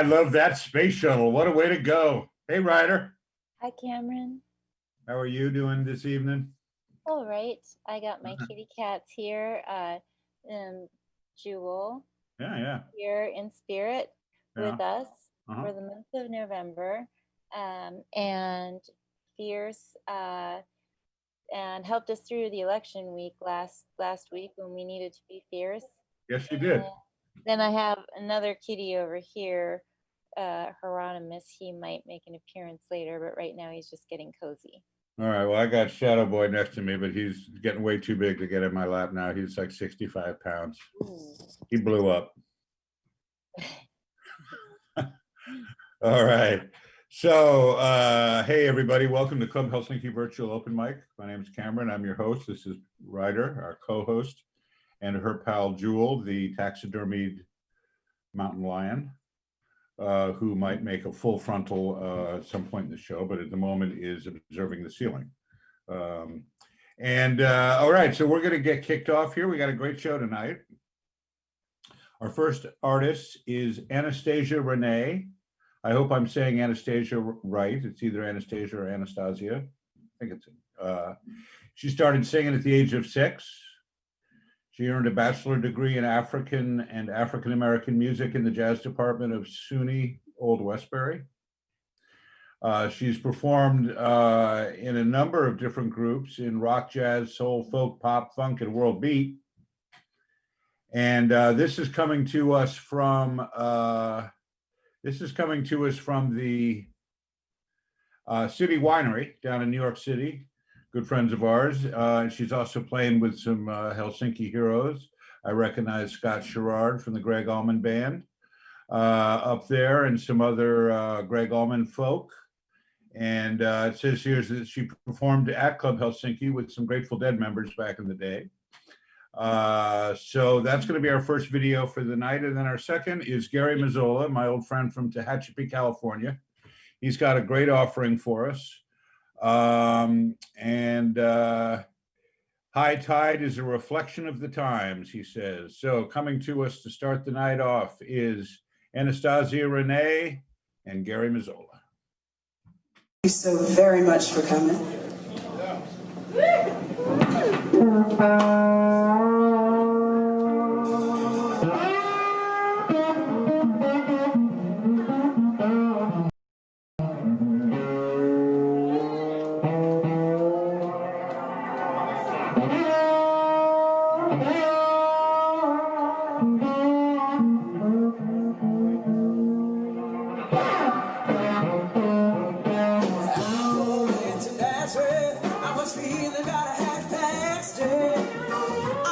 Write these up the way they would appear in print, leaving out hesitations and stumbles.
I love that space shuttle. What a way to go. Hey, Ryder. Hi, Cameron. How are you doing this evening? All right. I got my kitty cats here. Jewel Yeah. here in spirit with us Uh-huh. for the month of November. And Fierce and helped us through the election week last week when we needed to be fierce. Yes, you did. Then I have another kitty over here, Hieronymus. He might make an appearance later, but right now he's just getting cozy. All right. Well, I got Shadow Boy next to me, but he's getting way too big to get in my lap now. He's like 65 pounds. Ooh. He blew up. All right. So, hey, everybody. Welcome to Club Helsinki Virtual Open Mic. My name is Cameron. I'm your host. This is Ryder, our co-host, and her pal Jewel, the taxidermied mountain lion, who might make a full frontal at some point in the show, but at the moment is observing the ceiling. All right, so we're going to get kicked off here. We got a great show tonight. Our first artist is Anastasia Renee. I hope I'm saying Anastasia right. It's either Anastasia or Anastasia. I think it's. She started singing at the age of 6. She earned a bachelor degree in African and African American music in the jazz department of SUNY Old Westbury. She's performed in a number of different groups in rock, jazz, soul, folk, pop, funk, and world beat. And this is coming to us from the City Winery down in New York City. Good friends of ours. She's also playing with some Helsinki heroes. I recognize Scott Sherrard from the Greg Allman Band up there, and some other Greg Allman folk. And it says here that she performed at Club Helsinki with some Grateful Dead members back in the day. So that's going to be our first video for the night. And then our second is Gary Mazzola, my old friend from Tehachapi, California. He's got a great offering for us. High tide is a reflection of the times, he says. So coming to us to start the night off is Anastasia Renee and Gary Mazzola. Thank you so very much for coming. I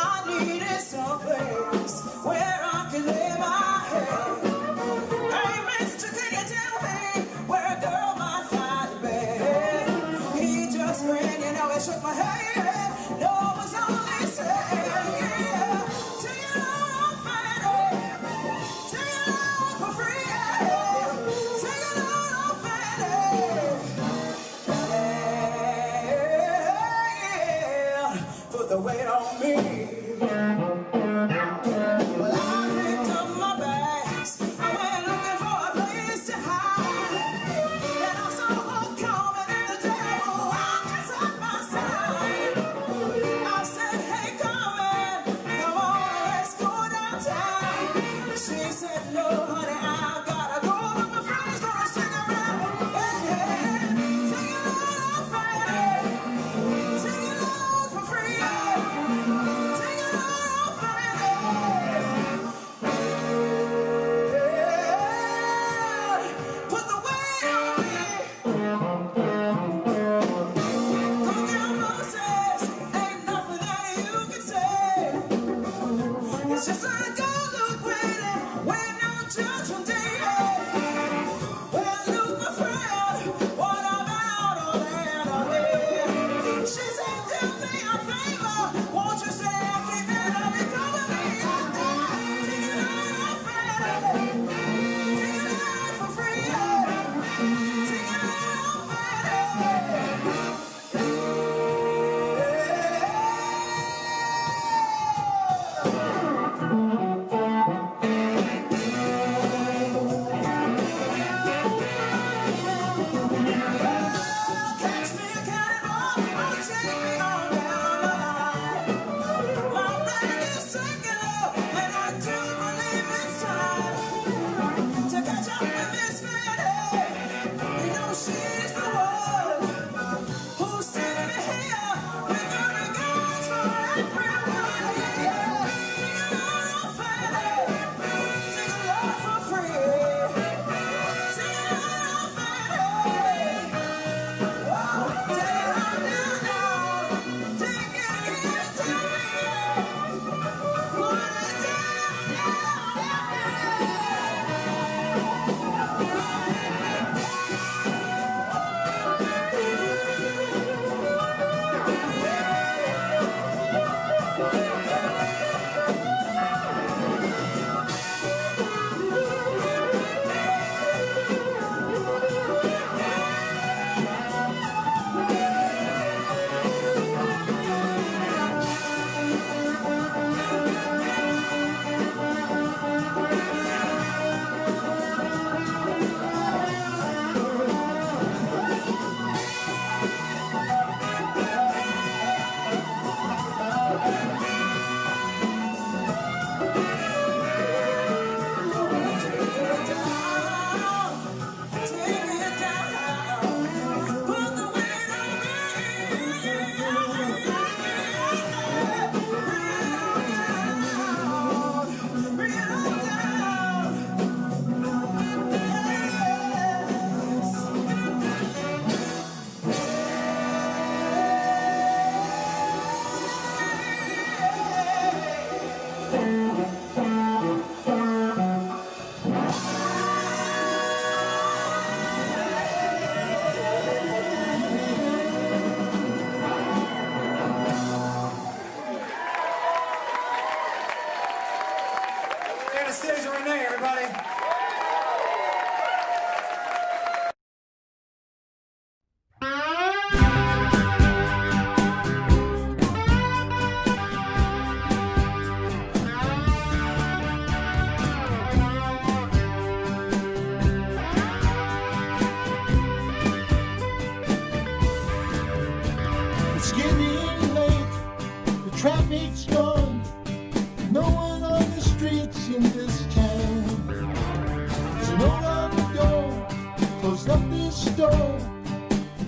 stuff this stone.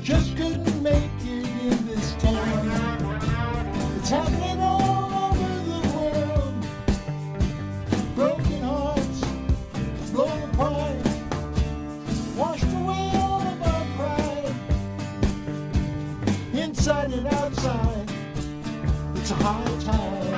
Just couldn't make it in this town. It's happening all over the world. Broken hearts, blown apart, washed away all of our pride. Inside and outside, it's a high tide.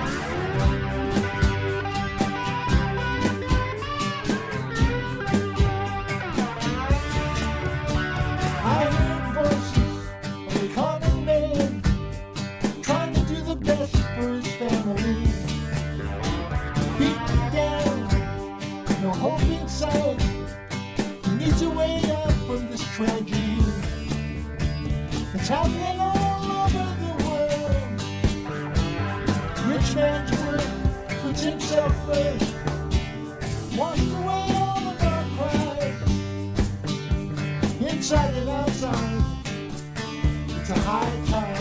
I heard voices of a common man trying to do the best for his family. Beaten down, no hope in sight. He needs a way out from this tragedy. It's happening all over the world. Rich man's work puts himself first. Washed away all of our pride. Inside and outside, it's a high tide.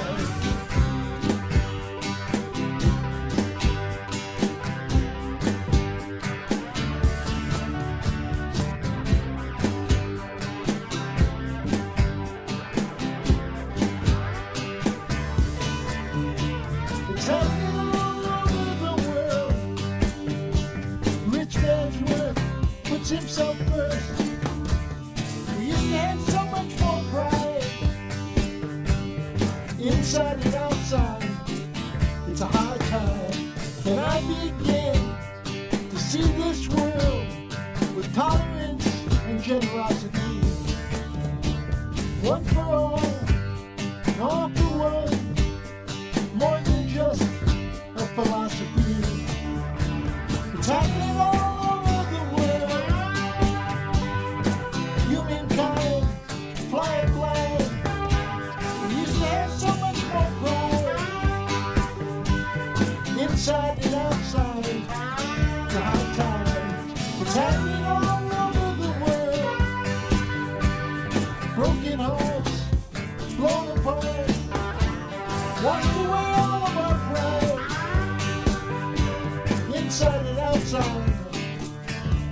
It's happening all over the world. Rich man's work puts himself first. We used to have so much more pride. Inside and outside, it's a high tide. Can I begin to see this world with tolerance and generosity? One for all, and all for one. More than just a philosophy. It's happening all over the world. Humankind flying blind. We used to have so much more pride. Inside and outside, the high tide. It's happening all over the world. Broken hearts, blown apart. Washed away all of our pride. Inside and outside,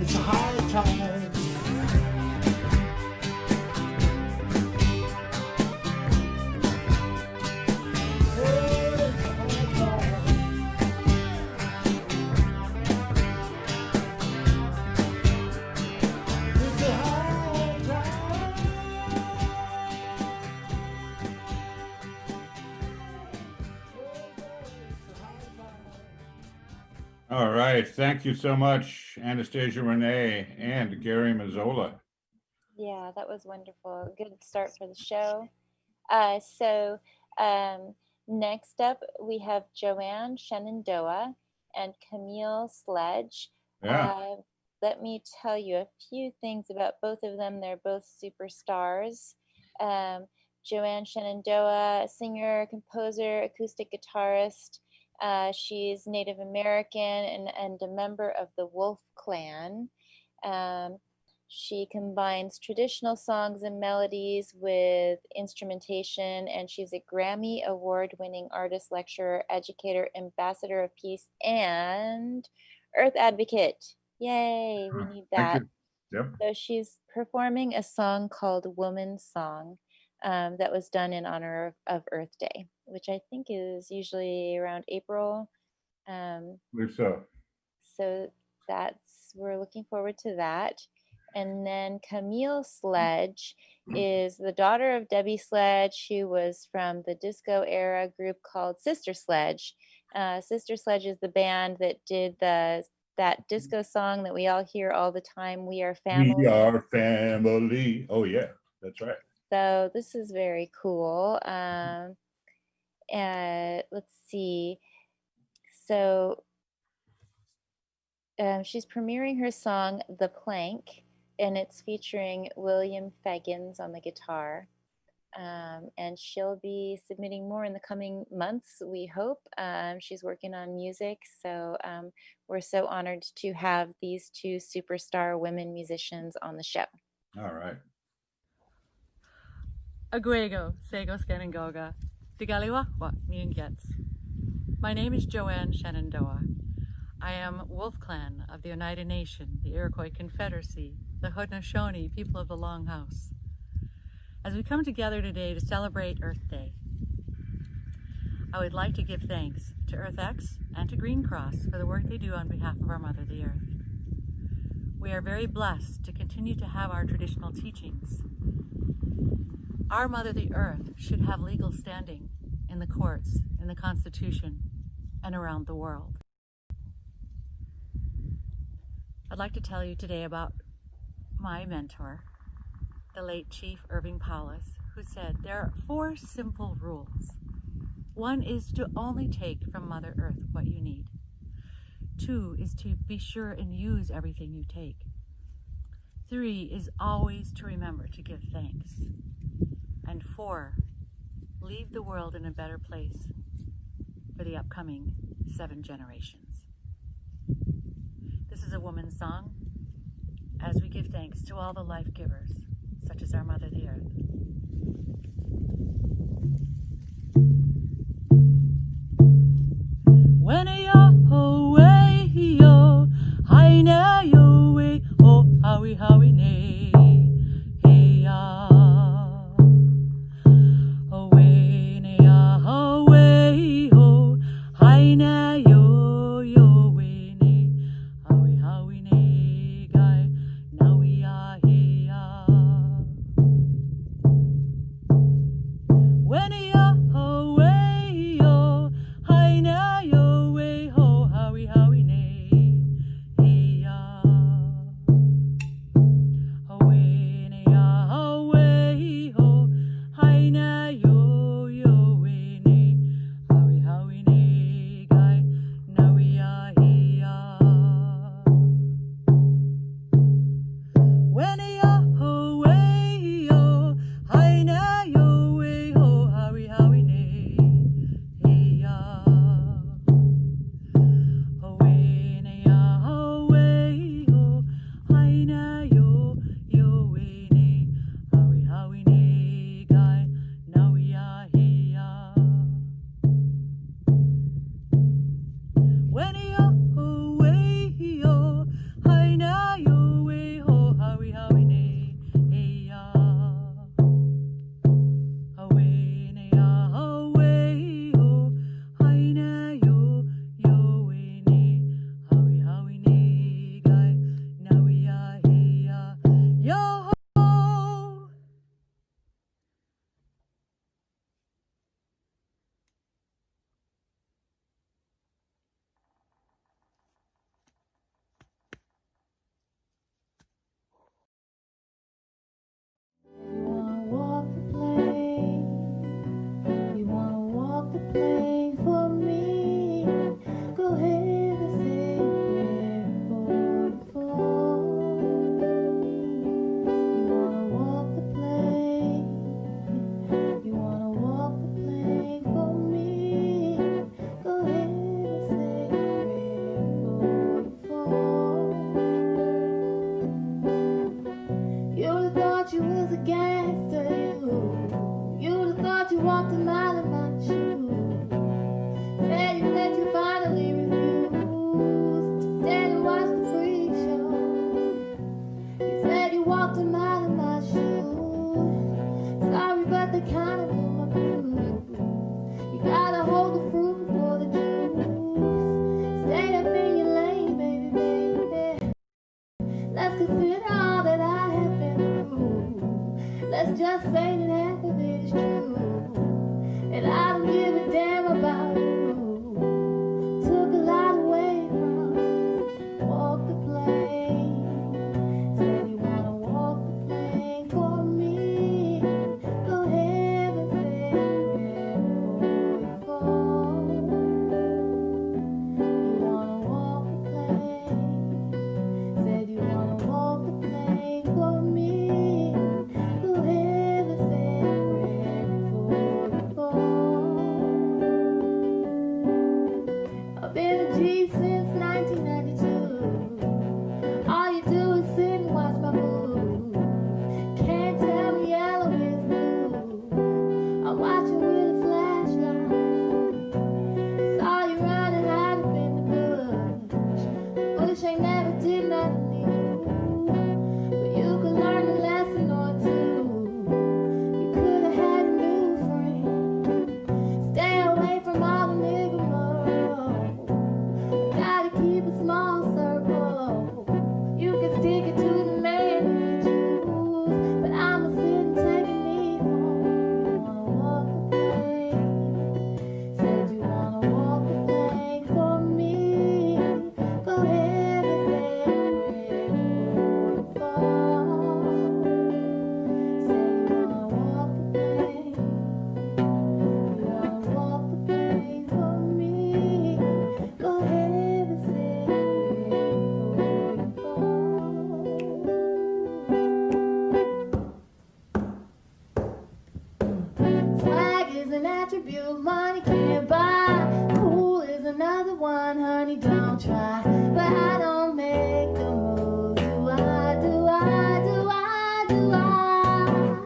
it's a high tide. Hey, it's a high tide. It's a high tide. All right. Thank you so much, Anastasia Renee and Gary Mazzola. Yeah, that was wonderful. Good start for the show. So next up, we have Joanne Shenandoah and Camille Sledge. Yeah. Let me tell you a few things about both of them. They're both superstars. Joanne Shenandoah, singer, composer, acoustic guitarist. She's Native American and a member of the Wolf Clan. She combines traditional songs and melodies with instrumentation, and she's a Grammy Award-winning artist, lecturer, educator, ambassador of peace, and earth advocate. Yay, we need Thank that. you. Yep. So she's performing a song called Woman's Song that was done in honor of Earth Day, which I think is usually around April. Believe so. So we're looking forward to that. And then Camille Sledge is the daughter of Debbie Sledge, who was from the disco era group called Sister Sledge. Sister Sledge is the band that did that disco song that we all hear all the time, We Are Family. We are family. Oh, yeah, that's right. So this is very cool. Let's see. So she's premiering her song, The Plank, and it's featuring William Feggins on the guitar. And she'll be submitting more in the coming months, we hope. She's working on music, so we're so honored to have these two superstar women musicians on the show. All right. Agwego, Sego Skenangoga, Digaliwakwa, Niangets. My name is Joanne Shenandoah. I am Wolf Clan of the Oneida Nation, the Iroquois Confederacy, the Haudenosaunee people of the Longhouse. As we come together today to celebrate Earth Day, I would like to give thanks to EarthX and to Green Cross for the work they do on behalf of our Mother the Earth. We are very blessed to continue to have our traditional teachings. Our Mother the Earth should have legal standing in the courts, in the Constitution, and around the world. I'd like to tell you today about my mentor, the late Chief Irving Paulus, who said there are 4 simple rules. 1 is to only take from Mother Earth what you need. 2 is to be sure and use everything you take. 3 is always to remember to give thanks. And 4, leave the world in a better place for the upcoming 7 generations. This is a woman's song as we give thanks to all the life givers, such as our Mother the Earth. When yo way yo, I know yo way, oh howie nay, hey ya, oh way ne ya, oh way ho, I know yo way ne, howie nay guy, now we are hey ya. When yo way yo, I know yo way ho, howie nay, hey ya. Away ne ya, away ho, I know yo way ne, howie nay guy, now we are hey ya. When yo way yo, I know yo way ho, howie nay, hey ya. Away ne ya, away ho, I know yo way ne, howie nay guy, now we are hey ya. When yo way yo, I know yo way ho, howie nay, hey ya. Away ne ya, away ho, I know yo way ne, howie nay guy, now we are hey ya. Yo ho. You wanna walk the plank, you wanna walk the plank for me. Go ahead and say a prayer before you fall. You wanna walk the plank, you wanna walk the plank for me. Go ahead and say a prayer before you fall. You'd have thought you was a gangster, you'd have thought you walked a mile in my shoes. Said you finally refused to stand and watch the freak show. You said you walked a mile in my shoes. Sorry, but they kinda blew my blues. You gotta hold the fruit for the juice. Stay up in your lane, baby, baby. Let's consider all that I have been through. Let's just say that half of it is true. And I don't give a damn about you. Took a lot away from walk the plank. Said you wanna walk the plank for me. Go ahead and say a prayer before you fall. You wanna walk the plank. Said you wanna walk the plank for me. Go ahead and say a prayer before you fall. attribute money can't buy. Cool is another one, honey, don't try. But I don't make the move. Do I, do I, do I, do I?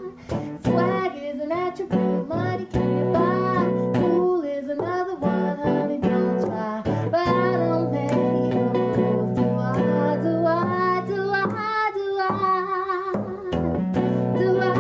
Swag is an attribute money can't buy. Cool is another one, honey, don't try. But I don't make the move. Do I, do I, do I, do I? Do I?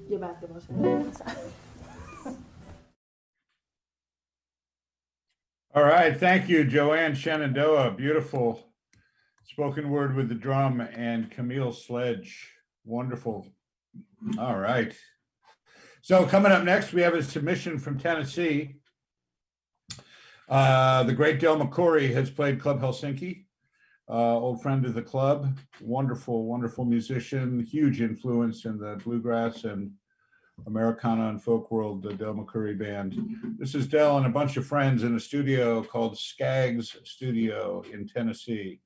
Your basketball shot. All right, thank you, Joanne Shenandoah. Beautiful spoken word with the drum, and Camille Sledge. Wonderful. All right. So coming up next, we have a submission from Tennessee. The great Del McCoury has played Club Helsinki, old friend of the club, wonderful, wonderful musician, huge influence in the bluegrass and Americana and folk world, the Del McCoury Band. This is Del and a bunch of friends in a studio called Skaggs Studio in Tennessee.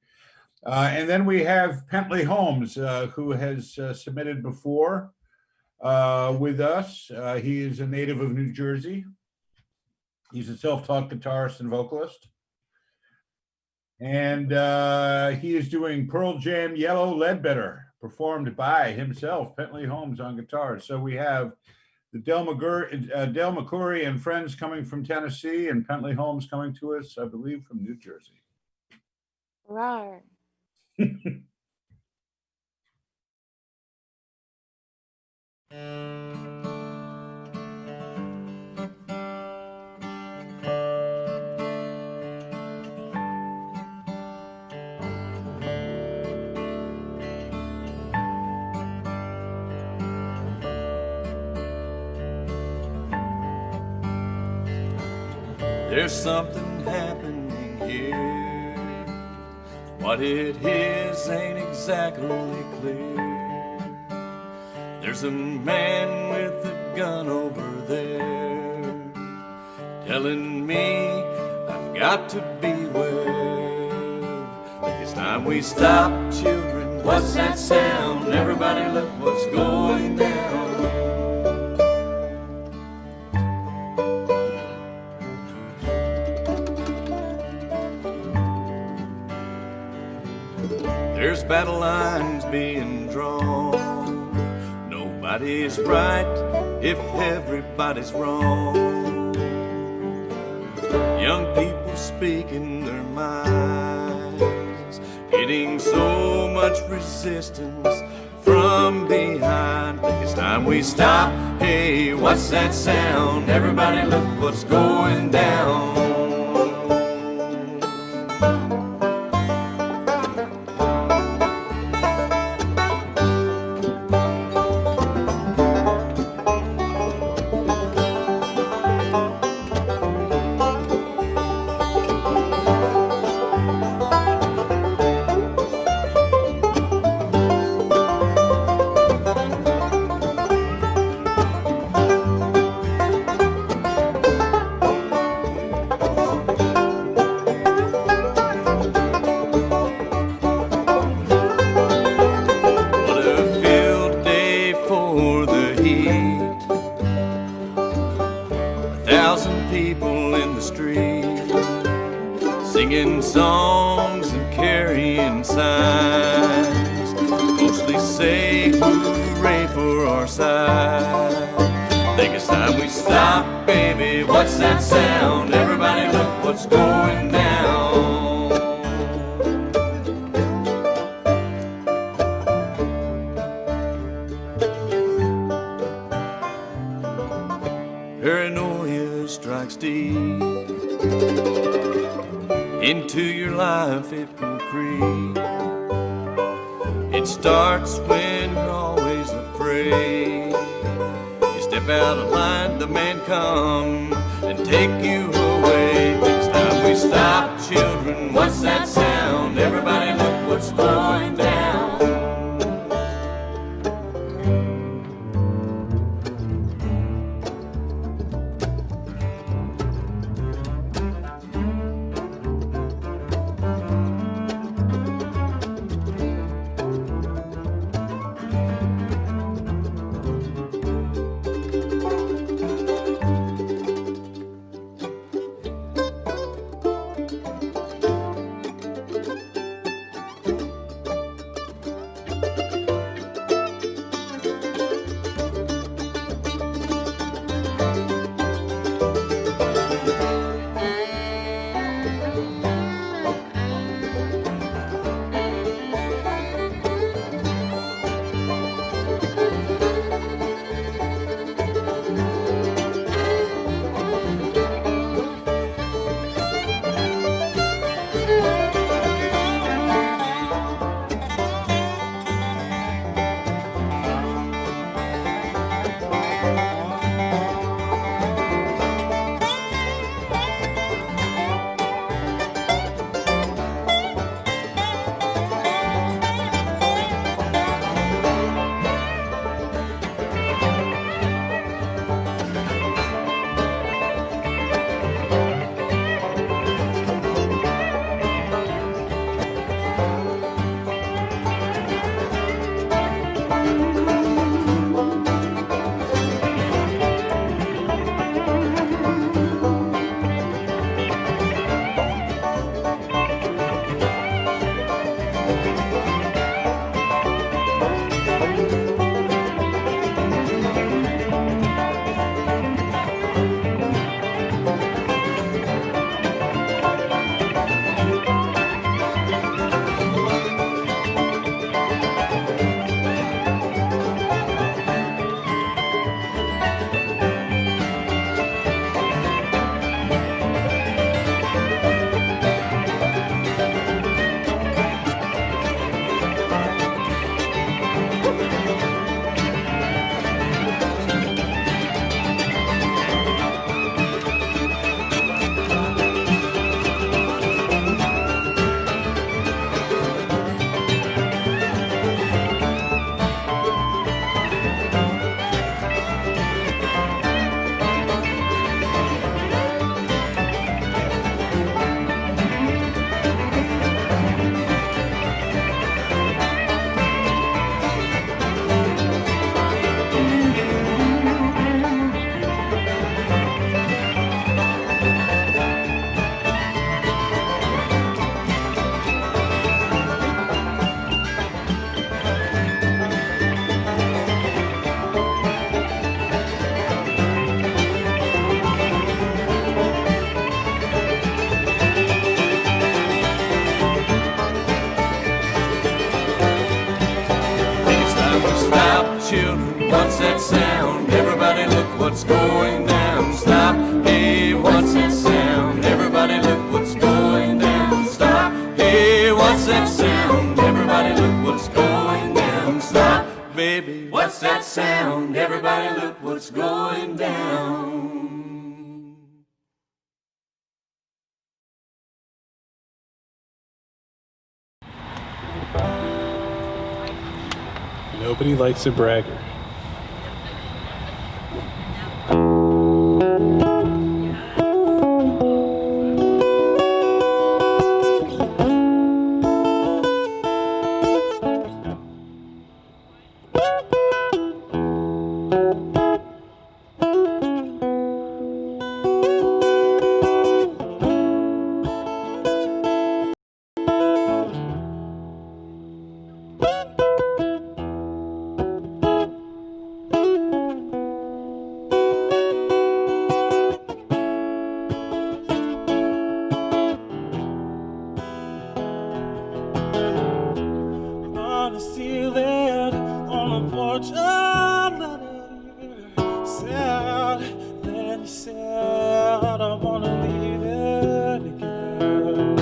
And then we have Pentley Holmes, who has submitted before with us. He is a native of New Jersey. He's a self-taught guitarist and vocalist. And he is doing Pearl Jam Yellow Ledbetter, performed by himself, Pentley Holmes, on guitar. So we have the Del McCoury and friends coming from Tennessee, and Pentley Holmes coming to us, I believe, from New Jersey. Rawr. There's something happening here. What it is ain't exactly clear. There's a man with a gun over there telling me I've got to beware. It's time we stop, children. What's that sound? Everybody look what's going down. There's battle lines being drawn. Nobody's right if everybody's wrong. Young people speaking their minds, getting so much resistance from behind. It's time we stop. Hey, what's that sound? Everybody look what's going down. Singing songs and carrying signs, mostly say hooray for our side. They think it's time we stop, baby. What's that sound? Everybody look what's going down. Paranoia strikes deep into your life, it will creep. It starts when you're always afraid. You step out of line, the man come and take you away. It's time we stop, children. What's that sound? Everybody look what's going down. What's that sound? Everybody look what's going down. Stop. Hey, what's that sound? Everybody look what's going down. Stop. Hey, what's that sound? Everybody look what's going down. Stop, baby. What's that sound? Everybody look what's going down. Nobody likes a bragger. said, then he said, I wanna leave it again.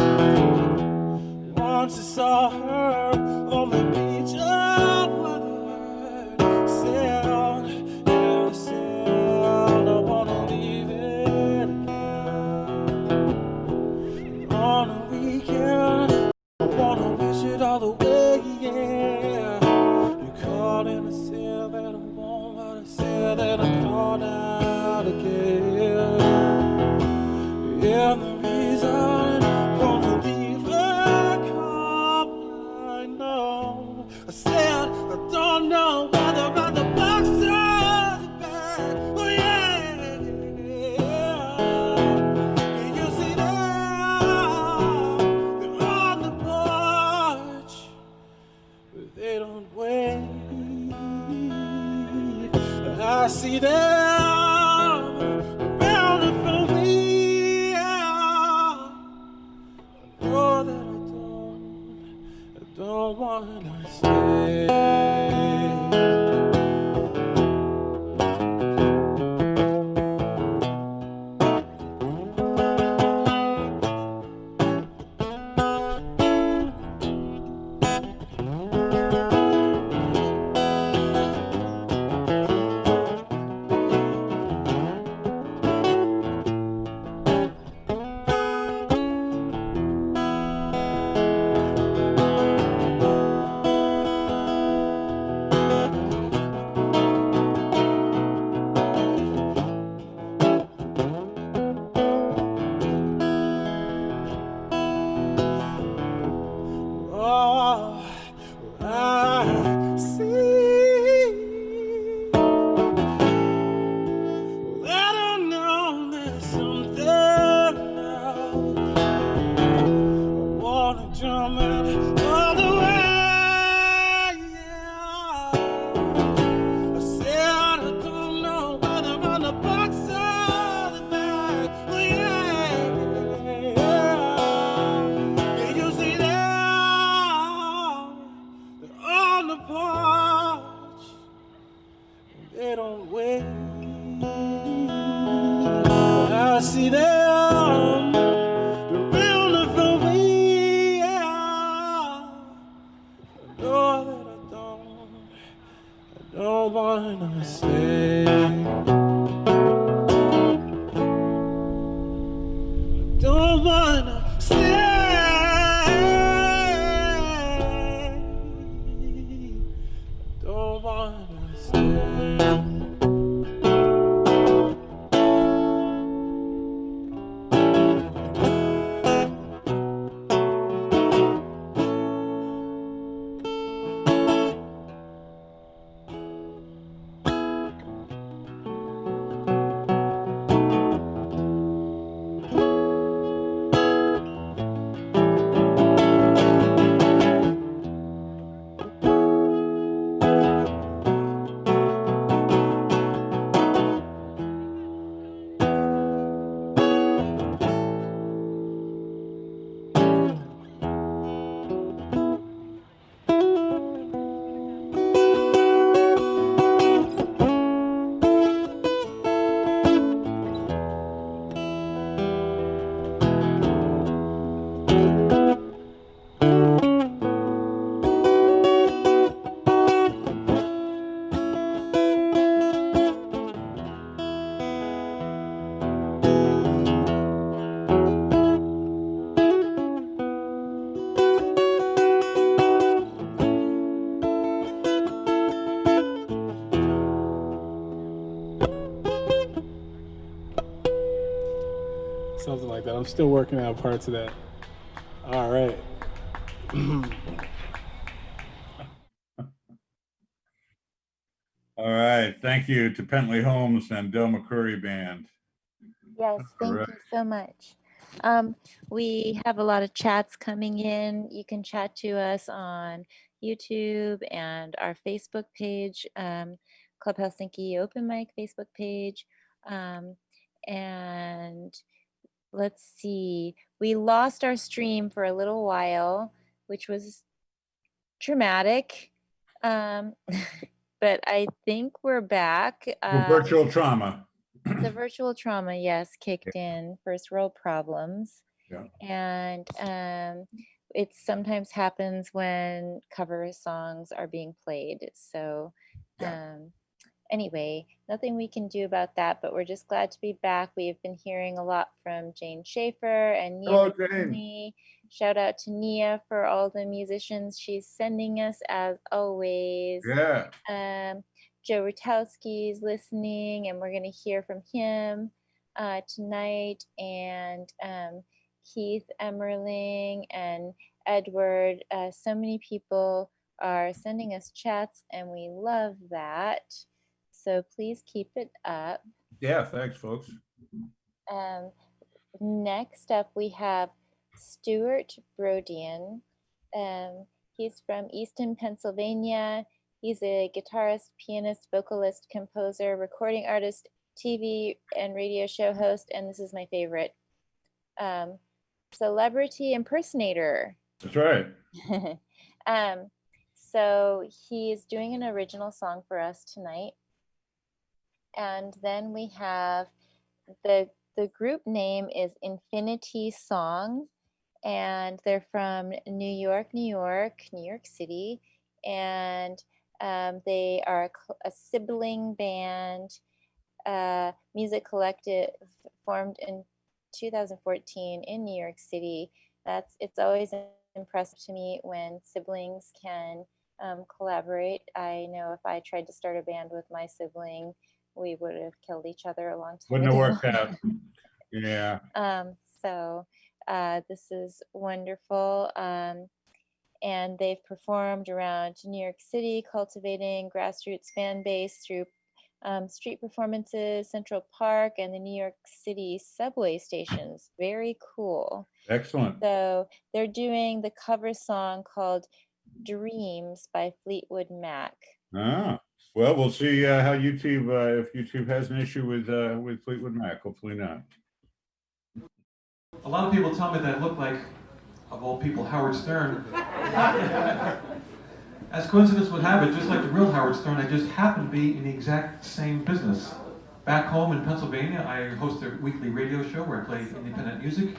Once I saw her on the beach of Leatherhead, said, and I said, I wanna leave it again. On a weekend, I wanna wish it all away, yeah. You called and I said that I won't, but I said that I called out again. And the reason I wanna leave her come, I know. I said I don't know whether I'm the box or the bag. Oh yeah, can you see them? They're on the porch, but they don't wait. I see them around for me. Know that I don't wanna stay. Oh, I see. I don't know, there's something now. I wanna jump it all the way, yeah. I said I don't know whether I'm the box or the bag. Oh, yeah. Can you see them? They're on the porch. They don't wait. I see them. They're real for me. Yeah. I know that I don't wanna stay. I don't wanna stay. Don't wanna stay. Something like that. I'm still working out parts of that. All right. All right. Thank you to Pentley Holmes and Del McCurry Band. Yes, thank Alright. you so much. We have a lot of chats coming in. You can chat to us on YouTube and our Facebook page, Club Helsinki Open Mic Facebook page. And let's see, we lost our stream for a little while, which was dramatic. but I think we're back. The virtual trauma. The virtual trauma, yes, kicked in. First world problems. Yeah. And it sometimes happens when cover songs are being played. So anyway, nothing we can do about that, but we're just glad to be back. We've been hearing a lot from Jane Schaefer and Nia Hello, Jane. McKinley. Shout out to Nia for all the musicians she's sending us, as always. Yeah. Joe Rutowski's listening, and we're going to hear from him tonight. And Keith Emmerling and Edward. So many people are sending us chats, and we love that. So please keep it up. Yeah, thanks, folks. Next up, we have Stuart Brodian. He's from Easton, Pennsylvania. He's a guitarist, pianist, vocalist, composer, recording artist, TV and radio show host, and this is my favorite, celebrity impersonator. That's right. So he's doing an original song for us tonight. And then we have the group name is Infinity Song, and they're from New York City, and they are a sibling band, music collective formed in 2014 in New York City. It's always impressive to me when siblings can collaborate. I know if I tried to start a band with my sibling, we would have killed each other a long time Wouldn't ago. have worked out. Yeah. So this is wonderful. And they've performed around New York City, cultivating grassroots fan base through street performances, Central Park, and the New York City subway stations. Very cool. Excellent. So they're doing the cover song called Dreams by Fleetwood Mac. Ah, well, we'll see how YouTube, if YouTube has an issue with Fleetwood Mac. Hopefully not. A lot of people tell me that I look like, of all people, Howard Stern. As coincidence would have it, just like the real Howard Stern, I just happen to be in the exact same business. Back home in Pennsylvania, I host a weekly radio show where I play independent music,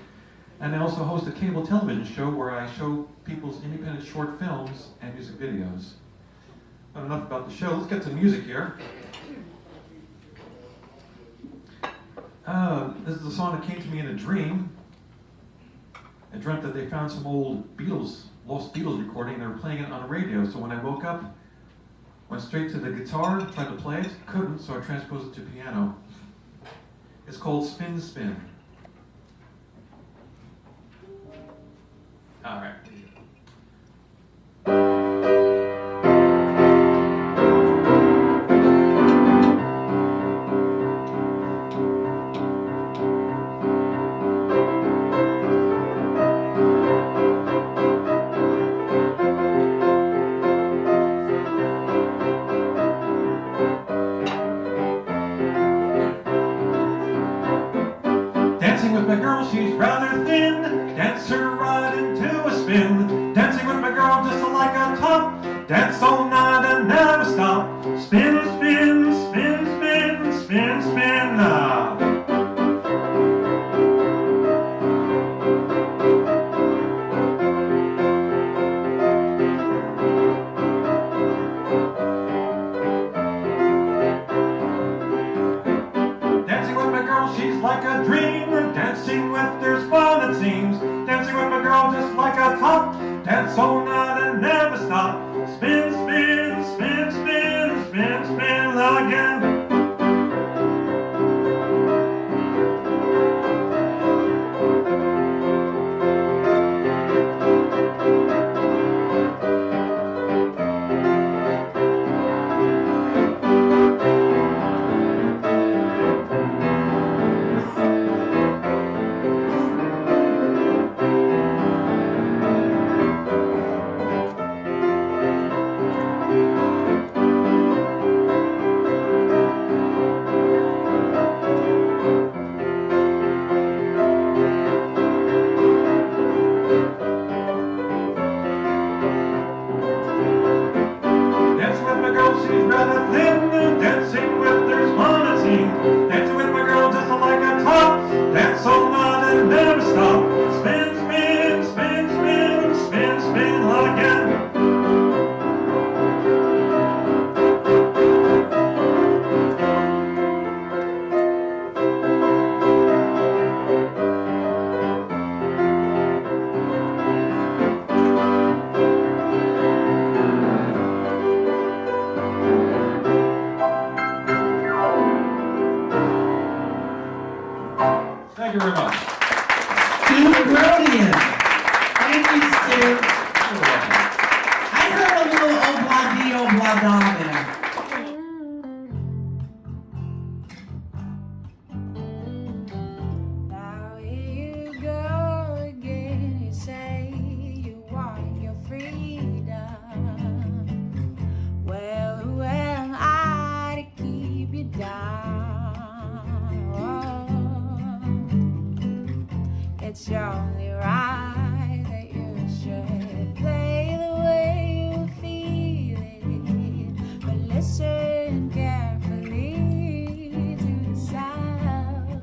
and I also host a cable television show where I show people's independent short films and music videos. But enough about the show, let's get to music here. This is a song that came to me in a dream. I dreamt that they found some old lost Beatles recording, and they were playing it on the radio. So when I woke up, went straight to the guitar, tried to play it, couldn't, so I transposed it to piano. It's called Spin Spin. All right. Dancing with my girl, she's rather thin. Dance her right into a spin. Dancing with my girl just like a top. Dance all night and never stop. Spin, spin, spin, spin, spin, spin. Dancing with my girl, she's like a dream. Dancing with there's fun it seems. Dancing with my girl just like a top. Dance all night and never stop. Spin, spin, spin, spin, spin, spin again. Thank you very much. Stu Brodian. Thank you, Stu. You're welcome. I heard a little obla-dee, obla-da there. Now here you go again. You say you want your freedom. Well, who am I to keep you down? It's only right that you should play the way you feel it. But listen carefully to the sound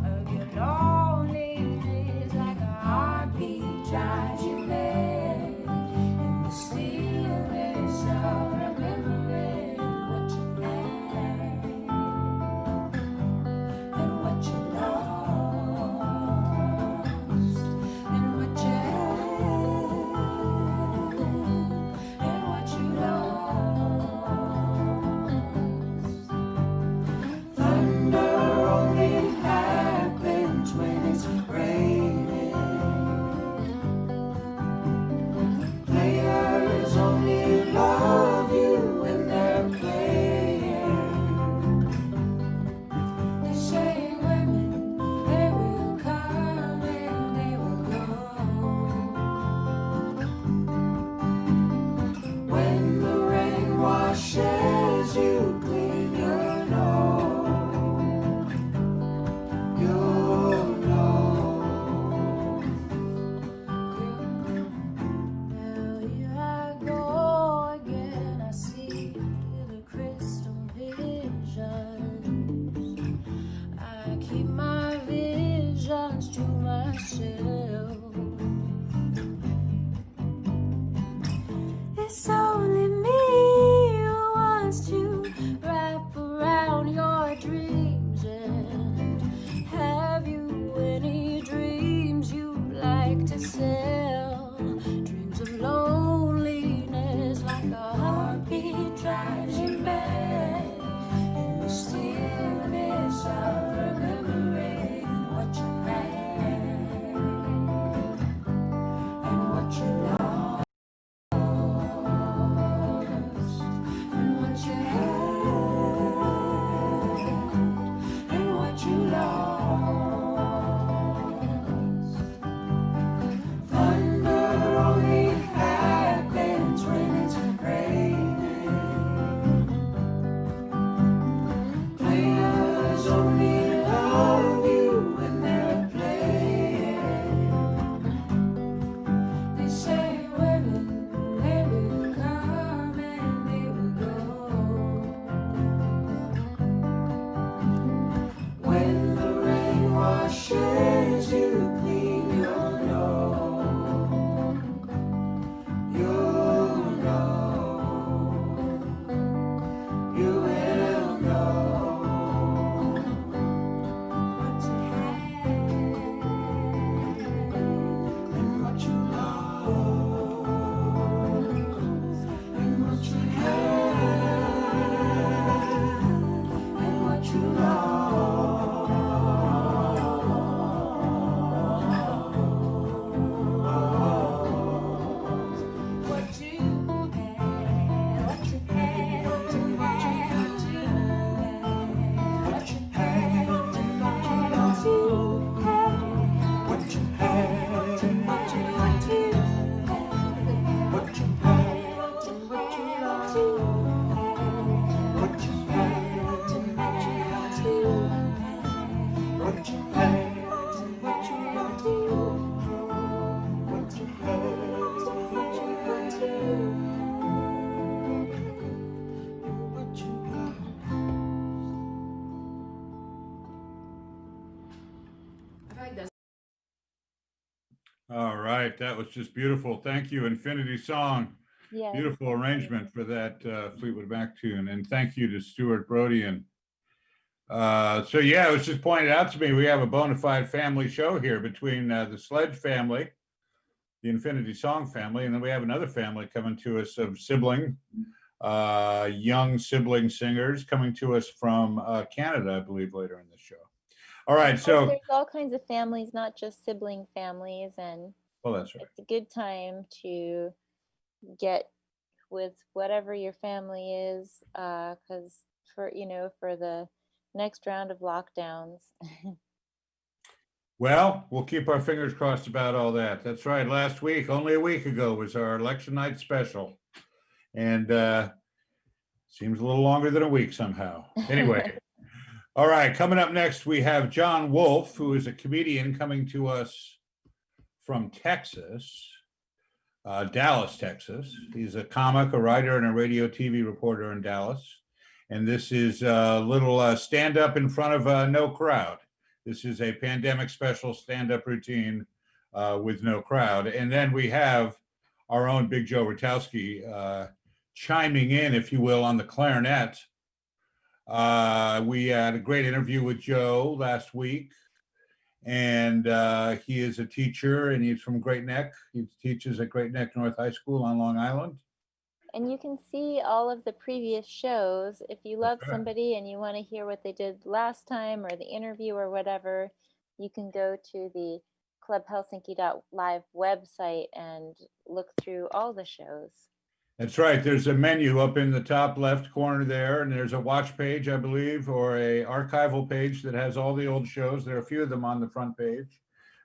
of your loneliness, like a heartbeat drives you mad. In the stillness of remembering what you had and what you lost and what you had and what you lost. Thunder only happens when it's raining. Players only love you when they're playing. They say women, they will come and they will go. When the rain washes you clean, you'll know. You'll know. Now here I go again. I see the crystal visions. I keep my visions to myself. It's only me who wants to wrap around your dreams. And have you any dreams you like to sell? Dreams of loneliness, like a heartbeat drives you mad. In the stillness of remembering what you had and what you lost and what you had and what you lost. Thunder only happens when it's raining. Players only love you when they're playing. They say women, they will come and they will go. When the rain washes you clean, you'll know. You'll know. You will know what you had and what you lost and what you had and what you lost. What you had, what you had, and what you had to what you had, and what you lost. What you had, and what you had to what you had, and what you lost. What you had, and what you had to what you had, and what you lost. What you had, and what you had to what you lost. All right, that was just beautiful. Thank you, Infinity Song. Yes. Beautiful arrangement for that Fleetwood Mac tune. And thank you to Stuart Brodian. So yeah, it was just pointed out to me, we have a bona fide family show here between the Sledge family, the Infinity Song family, and then we have another family coming to us of young sibling singers coming to us from Canada, I believe, later in the show. All right, Plus, so, there's all kinds of families, not just sibling families, and well, that's right. it's a good time to get with whatever your family is, because for the next round of lockdowns. Well, we'll keep our fingers crossed about all that. That's right. Last week, only a week ago, was our election night special. And seems a little longer than a week somehow. Anyway, all right, coming up next, we have John Wolf, who is a comedian coming to us from Texas, Dallas, Texas. He's a comic, a writer, and a radio TV reporter in Dallas. And this is a little stand-up in front of no crowd. This is a pandemic special stand-up routine with no crowd. And then we have our own Big Joe Rotowski chiming in, if you will, on the clarinet. We had a great interview with Joe last week, and he is a teacher, and he's from Great Neck. He teaches at Great Neck North High School on Long Island. And you can see all of the previous shows. If you love right. somebody and you want to hear what they did last time or the interview or whatever, you can go to the clubhelsinki.live website and look through all the shows. That's right. There's a menu up in the top left corner there, and there's a watch page, I believe, or a archival page that has all the old shows. There are a few of them on the front page.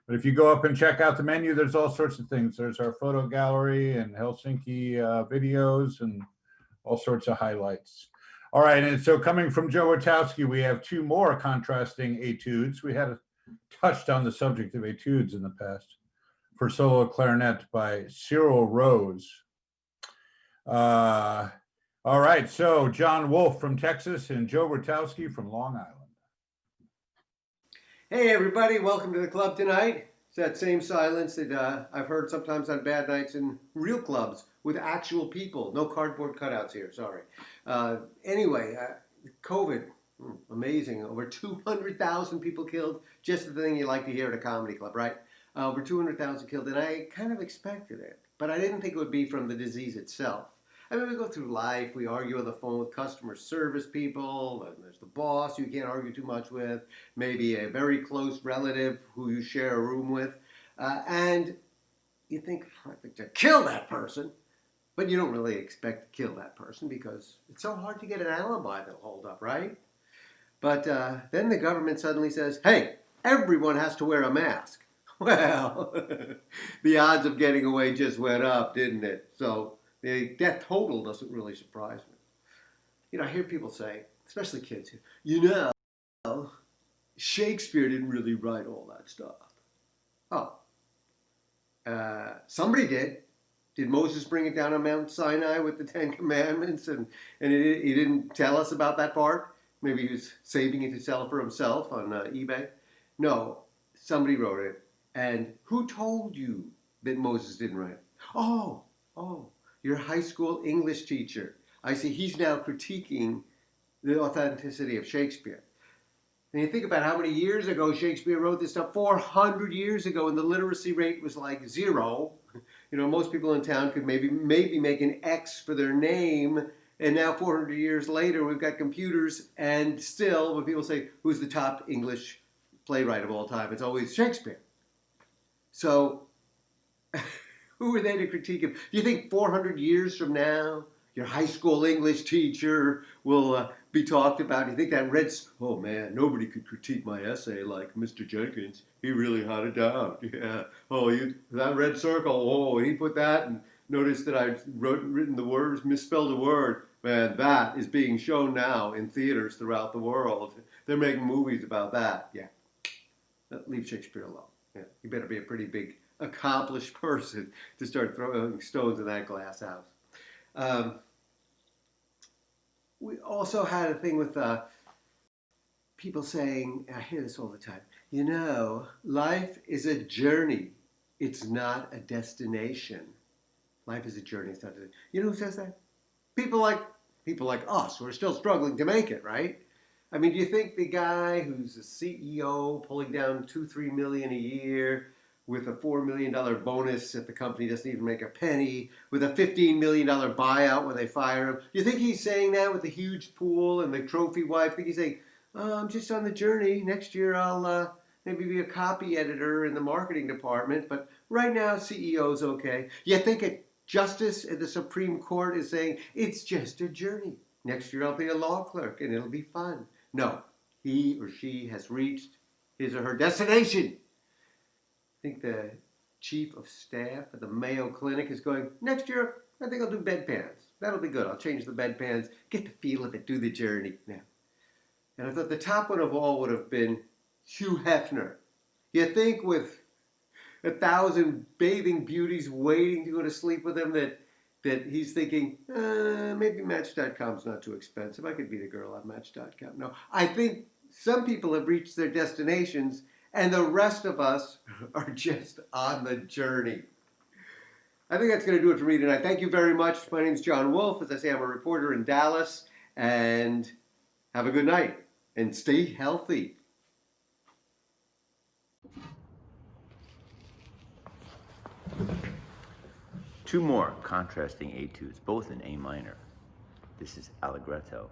But if you go up and check out the menu, there's all sorts of things. There's our photo gallery and Helsinki videos and all sorts of highlights. All right, and so coming from Joe Rotowski, we have two more contrasting etudes. We had touched on the subject of etudes in the past for solo clarinet by Cyril Rose. All right, so John Wolf from Texas and Joe Rotowski from Long Island. Hey everybody, welcome to the club tonight. It's that same silence that I've heard sometimes on bad nights in real clubs with actual people. No cardboard cutouts here, sorry. Anyway, COVID, amazing. Over 200,000 people killed. Just the thing you like to hear at a comedy club, right? Over 200,000 killed, and I kind of expected it. But I didn't think it would be from the disease itself. I mean, we go through life, we argue on the phone with customer service people, and there's the boss you can't argue too much with, maybe a very close relative who you share a room with, and you think, I think to kill that person, but you don't really expect to kill that person because it's so hard to get an alibi that'll hold up, right? But then the government suddenly says, hey, everyone has to wear a mask. Well, the odds of getting away just went up, didn't it? So the death total doesn't really surprise me. You know, I hear people say, especially kids, you know, Shakespeare didn't really write all that stuff. Oh, somebody did. Did Moses bring it down on Mount Sinai with the Ten Commandments and he didn't tell us about that part? Maybe he was saving it to sell for himself on eBay? No, somebody wrote it. And who told you that Moses didn't write it? Oh, your high school English teacher. I see he's now critiquing the authenticity of Shakespeare. And you think about how many years ago Shakespeare wrote this stuff, 400 years ago, and the literacy rate was like 0. You know, most people in town could maybe make an X for their name, and now 400 years later, we've got computers, and still, when people say, who's the top English playwright of all time, it's always Shakespeare. So, who are they to critique him? Do you think 400 years from now, your high school English teacher will be talked about? Do you think that oh man, nobody could critique my essay like Mr. Jenkins. He really had it down. Yeah. Oh, that red circle. Oh, he put that and noticed that I'd written the words, misspelled a word. Man, that is being shown now in theaters throughout the world. They're making movies about that. Yeah. Leave Shakespeare alone. Yeah. You better be a pretty big accomplished person to start throwing stones in that glass house. We also had a thing with people saying, I hear this all the time, you know, life is a journey. It's not a destination. Life is a journey. It's not a destination. You know who says that? People like us who are still struggling to make it, right? I mean, do you think the guy who's a CEO pulling down $2-3 million a year with a $4 million bonus if the company doesn't even make a penny, with a $15 million buyout when they fire him, do you think he's saying that with the huge pool and the trophy wife? I think he's saying, I'm just on the journey. Next year I'll maybe be a copy editor in the marketing department, but right now CEO's okay. You think a justice at the Supreme Court is saying, it's just a journey. Next year I'll be a law clerk and it'll be fun. No, he or she has reached his or her destination. I think the chief of staff at the Mayo Clinic is going, next year I think I'll do bedpans. That'll be good. I'll change the bedpans, get the feel of it, do the journey now. And I thought the top one of all would have been Hugh Hefner. You think with 1,000 bathing beauties waiting to go to sleep with him that he's thinking, maybe Match.com's not too expensive. I could beat a girl on Match.com. No, I think some people have reached their destinations and the rest of us are just on the journey. I think that's going to do it for me tonight. Thank you very much. My name's John Wolf. As I say, I'm a reporter in Dallas. And have a good night. And stay healthy. Two more contrasting etudes, both in A minor. This is Allegretto.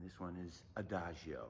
This one is Adagio.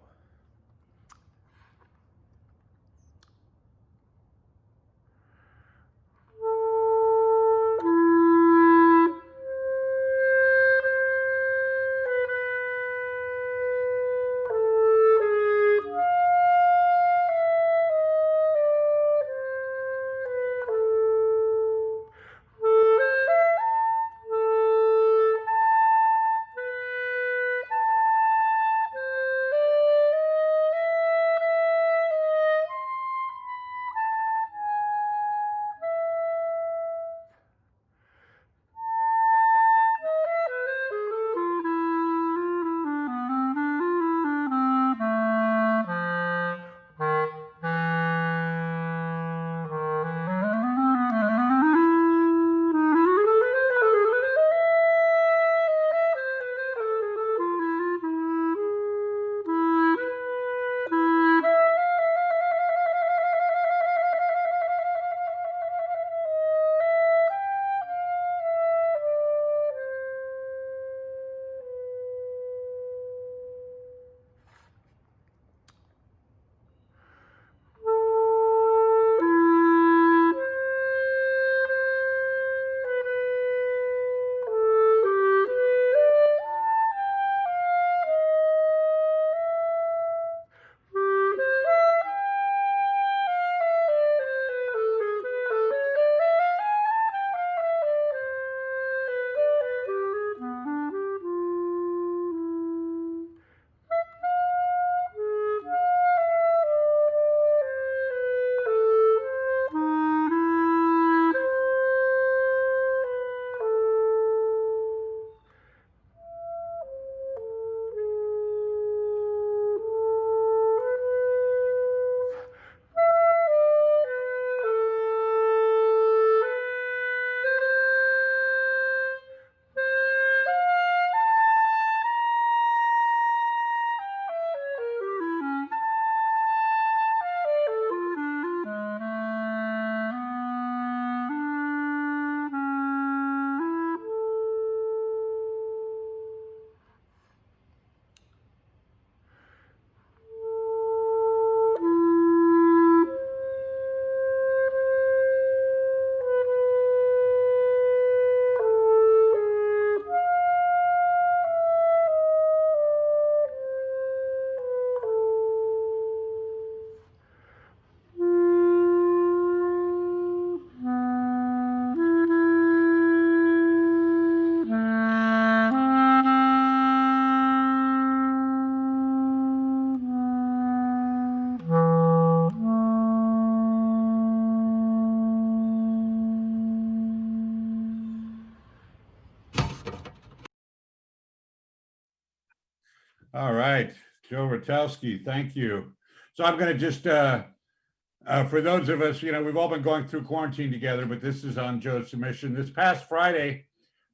All right, Joe Rotowski, thank you. So I'm going to just, for those of us, we've all been going through quarantine together, but this is on Joe's submission. This past Friday,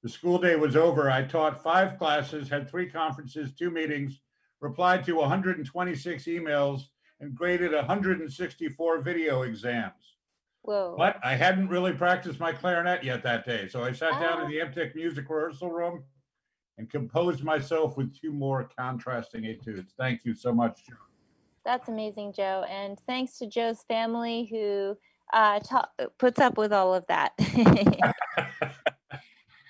the school day was over. I taught 5 classes, had 3 conferences, 2 meetings, replied to 126 emails, and graded 164 video exams. Whoa. But I hadn't really practiced my clarinet yet that day. So I sat down in the MTech music rehearsal room and composed myself with 2 more contrasting etudes. Thank you so much, Joe. That's amazing, Joe. And thanks to Joe's family who puts up with all of that.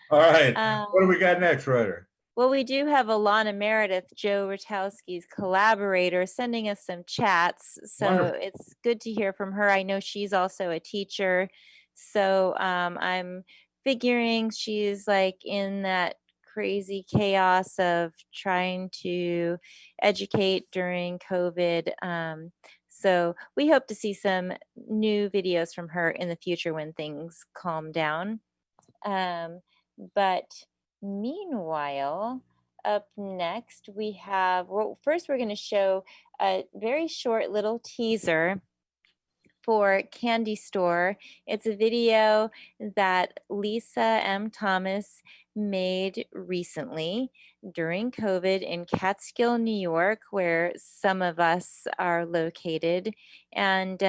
All right. What do we got next, Ryder? Well, we do have Alana Meredith, Joe Rotowski's collaborator, sending us some chats. So Wonderful. It's good to hear from her. I know she's also a teacher. So I'm figuring she's like in that crazy chaos of trying to educate during COVID. So we hope to see some new videos from her in the future when things calm down. But meanwhile, up next we have, well, first we're going to show a very short little teaser for Candy Store. It's a video that Lisa M. Thomas made recently during COVID in Catskill, New York, where some of us are located. And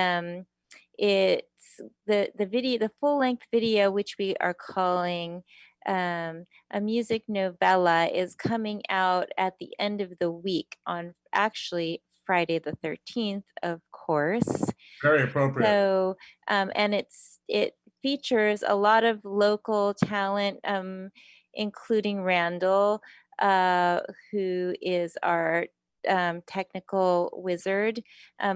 it's the full-length video, which we are calling a music novella, is coming out at the end of the week on actually Friday the 13th, of course. Very appropriate. So, and it features a lot of local talent, including Randall, who is our technical wizard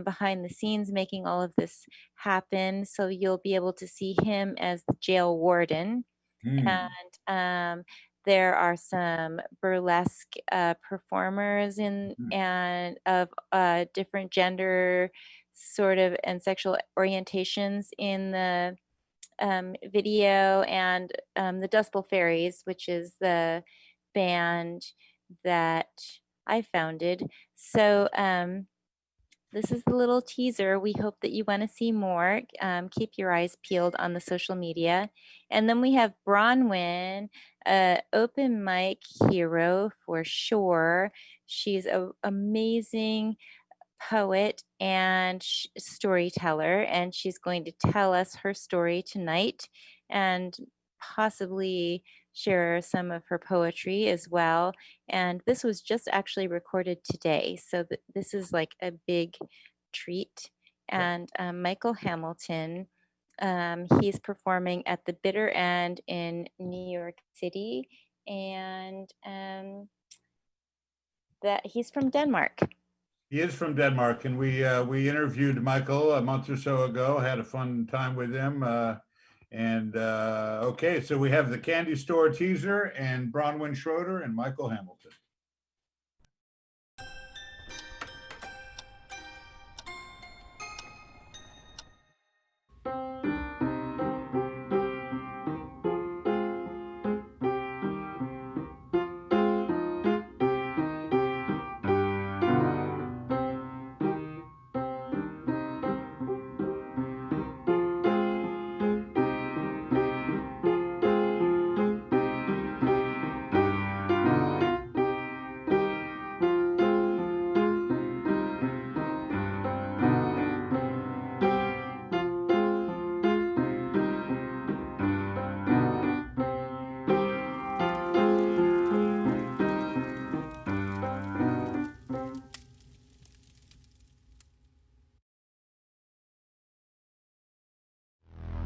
behind the scenes making all of this happen. So you'll be able to see him as the jail warden. And there are some burlesque performers and of different gender sort of and sexual orientations in the video, and the Dust Bowl Fairies, which is the band that I founded. So this is the little teaser. We hope that you want to see more. Keep your eyes peeled on the social media. And then we have Bronwyn, open mic hero for sure. She's an amazing poet and storyteller, and she's going to tell us her story tonight and possibly share some of her poetry as well. And this was just actually recorded today, so this is like a big treat. And Michael Hamilton, he's performing at the Bitter End in New York City, and that he's from Denmark. He is from Denmark, and we interviewed Michael a month or so ago. Had a fun time with him. Okay, so we have the Candy Store teaser and Bronwyn Schroeder and Michael Hamilton.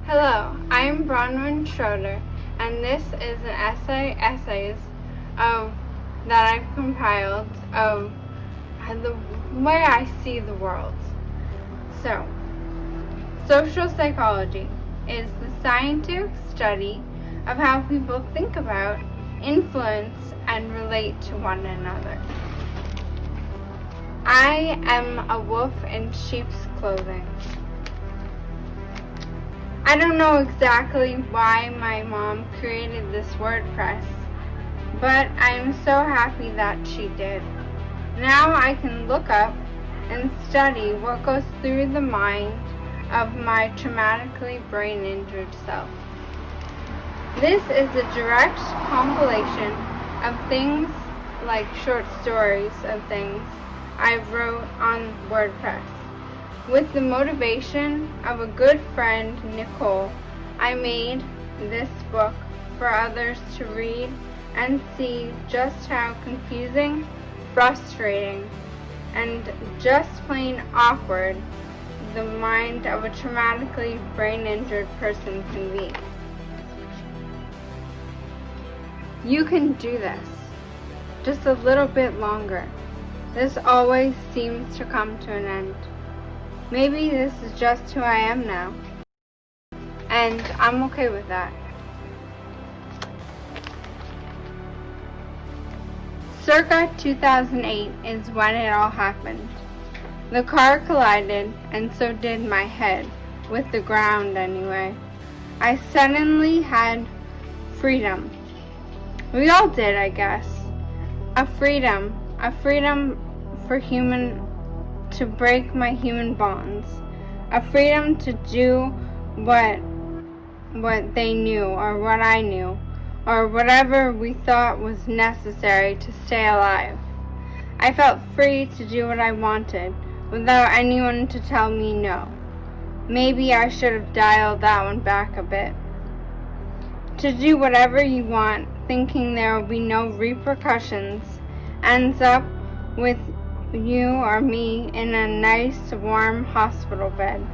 Hello, I'm Bronwyn Schroeder, and this is an essays that I've compiled of the way I see the world. So, social psychology is the scientific study of how people think about, influence, and relate to one another. I am a wolf in sheep's clothing. I don't know exactly why my mom created this WordPress, but I'm so happy that she did. Now I can look up and study what goes through the mind of my traumatically brain-injured self. This is a direct compilation of things like short stories of things I wrote on WordPress. With the motivation of a good friend, Nicole, I made this book for others to read and see just how confusing, frustrating, and just plain awkward the mind of a traumatically brain-injured person can be. You can do this. Just a little bit longer. This always seems to come to an end. Maybe this is just who I am now. And I'm okay with that. Circa 2008 is when it all happened. The car collided, and so did my head, with the ground anyway. I suddenly had freedom. We all did, I guess. A freedom for human, to break my human bonds. A freedom to do what they knew, or what I knew, or whatever we thought was necessary to stay alive. I felt free to do what I wanted, without anyone to tell me no. Maybe I should have dialed that one back a bit. To do whatever you want, thinking there will be no repercussions, ends up with you or me in a nice, warm hospital bed,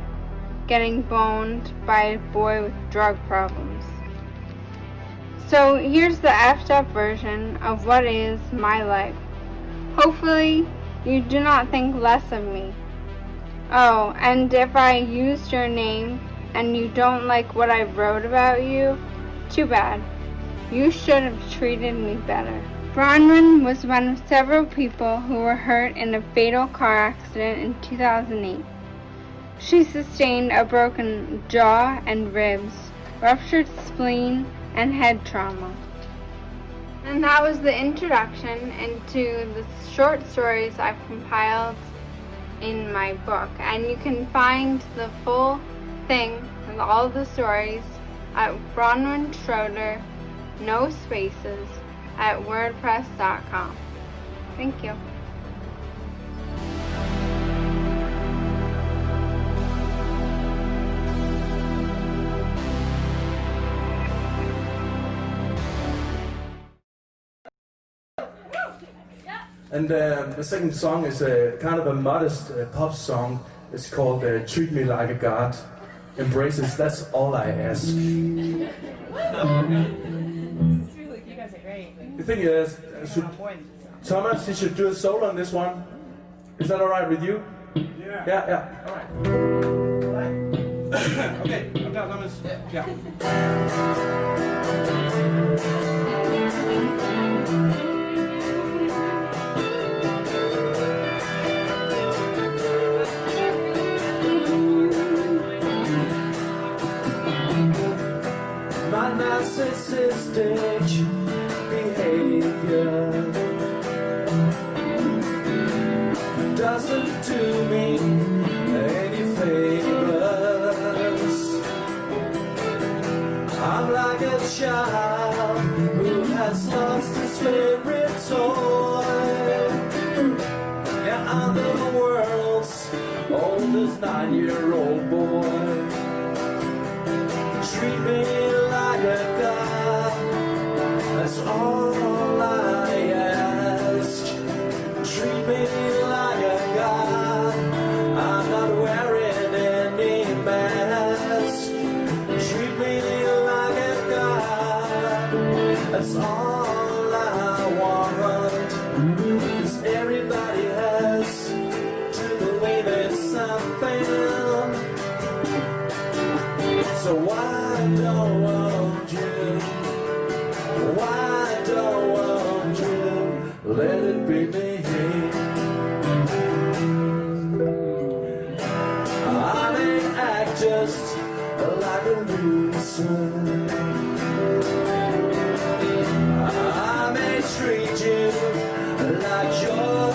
getting boned by a boy with drug problems. So here's the effed up version of what is my life. Hopefully, you do not think less of me. Oh, and if I used your name and you don't like what I wrote about you, too bad. You should have treated me better. Bronwyn was one of several people who were hurt in a fatal car accident in 2008. She sustained a broken jaw and ribs, ruptured spleen, and head trauma. And that was the introduction into the short stories I've compiled in my book. And you can find the full thing with all the stories at Bronwyn Schroeder, no spaces, at wordpress.com. Thank you. And the second song is a kind of a modest pop song. It's called Treat Me Like a God. Embraces, that's all I ask. You guys are great. The thing is, Thomas, you should do a solo on this one. Is that alright with you? Yeah. Yeah. Alright. Okay, I'm down, Thomas. Yeah. My narcissistic behavior doesn't do me any favors. I'm like a child who has lost his favorite toy. Yeah, I'm the world's oldest 9-year-old boy. Treat me like a god, that's all I ask. Treat me like a god, I'm not wearing any mask. Treat me like a god, that's all I want. 'Cause everybody has to believe in something. So why don't you, let it be me? I may act just like a loser. I may treat you like you're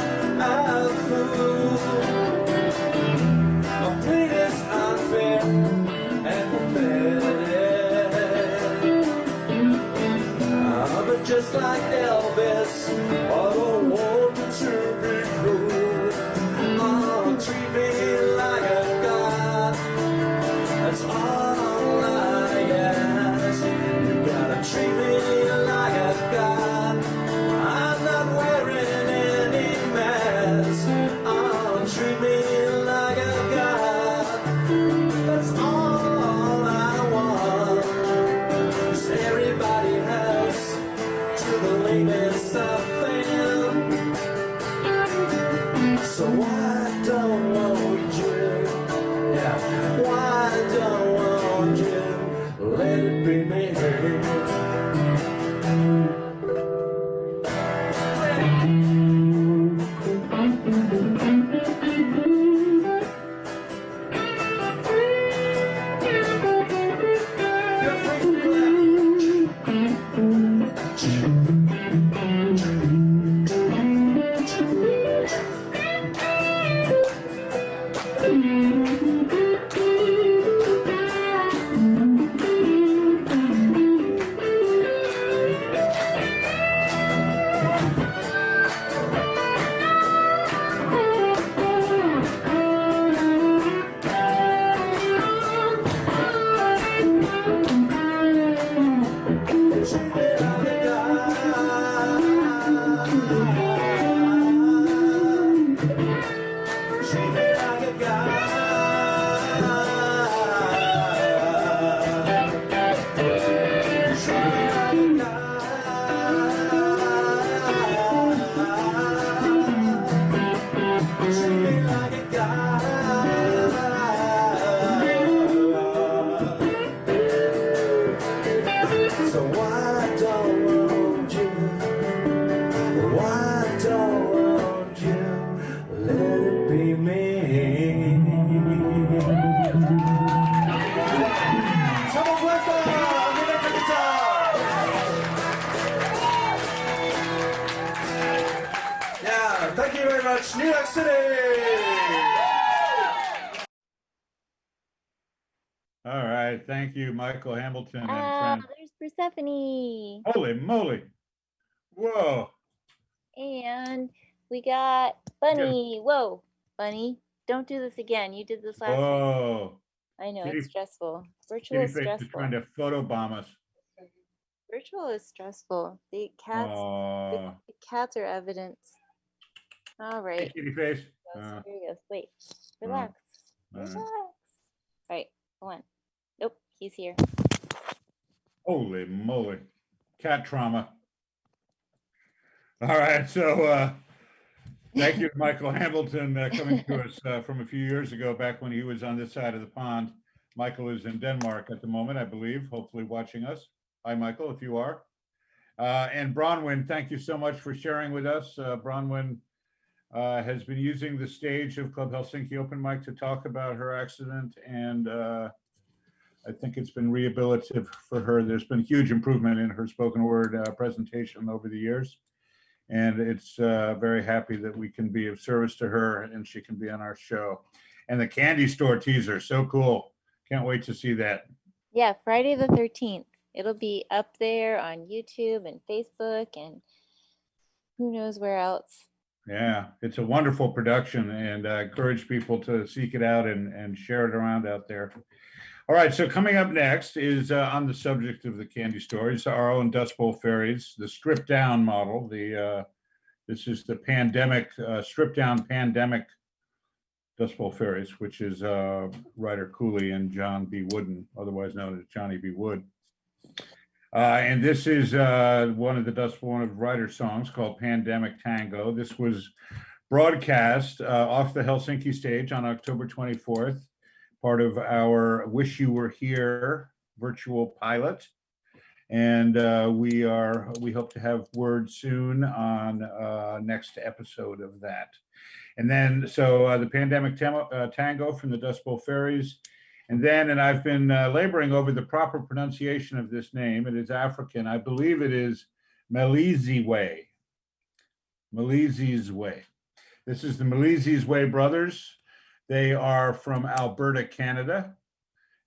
much, New York City! All right. Thank you, Michael Hamilton and friends. There's Persephone. Holy moly. Whoa. And we got Bunny. Whoa, Bunny. Don't do this again. You did this last week. Whoa. I know, Kitty- it's stressful. Virtual Kitty is Face is stressful. trying to photobomb us. Virtual is stressful. The cats, Aw. the cats are evidence. All Hey, right. Kitty Face. Here he goes. Wait. Relax. Relax. All right. Hold on. Nope. He's here. Holy moly. Cat trauma. All right. So thank you to Michael Hamilton coming to us from a few years ago, back when he was on this side of the pond. Michael is in Denmark at the moment, I believe, hopefully watching us. Hi, Michael, if you are. And Bronwyn, thank you so much for sharing with us. Bronwyn has been using the stage of Club Helsinki Open Mic to talk about her accident, and I think it's been rehabilitative for her. There's been huge improvement in her spoken word presentation over the years, and it's very happy that we can be of service to her and she can be on our show. And the candy store teaser, so cool. Can't wait to see that. Yeah, Friday the 13th. It'll be up there on YouTube and Facebook and who knows where else. Yeah, it's a wonderful production, and I encourage people to seek it out and share it around out there. All right, so coming up next is on the subject of the candy stores, our own Dust Bowl fairies, the stripped down model. This is the pandemic, stripped down pandemic Dust Bowl fairies, which is Ryder Cooley and John B. Wooden, otherwise known as Johnny B. Wood. And this is one of the Dust Bowl, one of Ryder's songs called Pandemic Tango. This was broadcast off the Helsinki stage on October 24th, part of our Wish You Were Here virtual pilot. And we hope to have word soon on next episode of that. And then, so the Pandemic Tango from the Dust Bowl Fairies. And then, and I've been laboring over the proper pronunciation of this name. It is African. I believe it is Malizi Way. Malizi's Way. This is the Malizi's Way brothers. They are from Alberta, Canada.